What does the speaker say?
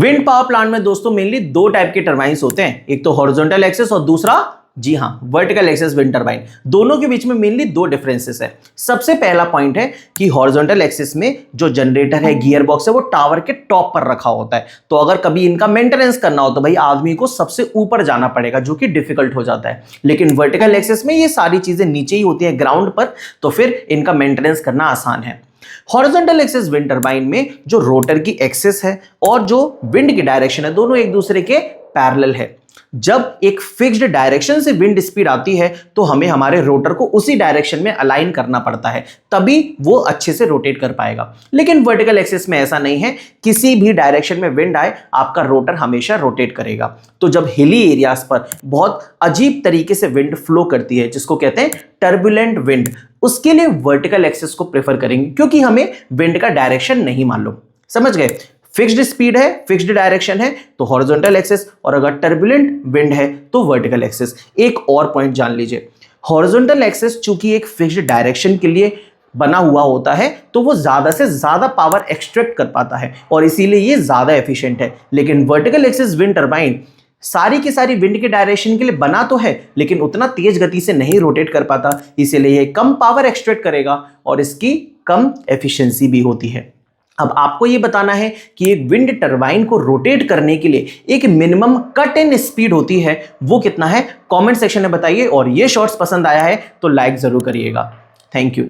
Wind power plant में दोस्तों mainly दो टाइप के टरबाइंस होते हैं, एक तो हॉरिजॉन्टल एक्सिस और दूसरा जी हां वर्टिकल एक्सिस विंड टरबाइन। दोनों के बीच में मेनली दो डिफरेंसेस है। सबसे पहला पॉइंट है कि हॉरिजॉन्टल एक्सिस में जो जनरेटर है, गियर बॉक्स है, वो टावर के टॉप पर रखा होता है। तो अगर कभी इनका मेंटेनेंस करना हो तो भाई आदमी को सबसे ऊपर जाना पड़ेगा, जो कि डिफिकल्ट हो जाता है। लेकिन वर्टिकल एक्सिस में ये सारी चीजें नीचे ही होती है ग्राउंड पर, तो फिर इनका मेंटेनेंस करना आसान है। हॉरिजॉन्टल एक्सिस विंड टरबाइन में जो रोटर की एक्सिस है और जो विंड की डायरेक्शन है, दोनों एक दूसरे के पैरेलल है। जब एक फिक्स्ड डायरेक्शन से विंड स्पीड आती है तो हमें हमारे रोटर को उसी डायरेक्शन में अलाइन करना पड़ता है, तभी वो अच्छे से रोटेट कर पाएगा। लेकिन वर्टिकल एक्सिस में ऐसा नहीं है, किसी भी डायरेक्शन में विंड आए आपका रोटर हमेशा रोटेट करेगा। तो जब हिली एरियाज पर बहुत अजीब तरीके से विंड फ्लो करती है, जिसको कहते हैं टर्बुलेंट विंड, उसके लिए वर्टिकल एक्सिस को प्रेफर करेंगे, क्योंकि हमें विंड का डायरेक्शन नहीं मालूम। समझ गए? फिक्स्ड स्पीड है, फिक्स्ड डायरेक्शन है तो हॉरिजॉन्टल एक्सिस, और अगर टर्बुलेंट विंड है तो वर्टिकल एक्सिस। एक और पॉइंट जान लीजिए, हॉरिजॉन्टल एक्सिस चूंकि एक फिक्स्ड डायरेक्शन के लिए बना हुआ होता है तो वो ज्यादा से ज्यादा पावर एक्सट्रैक्ट कर पाता है और इसीलिए ये ज्यादा एफिशिएंट है। लेकिन वर्टिकल एक्सिस विंड टरबाइन सारी की सारी विंड के डायरेक्शन के लिए बना तो है, लेकिन उतना तेज गति से नहीं रोटेट कर पाता, इसीलिए ये कम पावर एक्सट्रैक्ट करेगा और इसकी कम एफिशिएंसी भी होती है। अब आपको ये बताना है कि एक विंड टरबाइन को रोटेट करने के लिए एक मिनिमम कट इन स्पीड होती है, वो कितना है कमेंट सेक्शन में बताइए। और ये शॉर्ट्स पसंद आया है तो लाइक जरूर करिएगा। Thank you.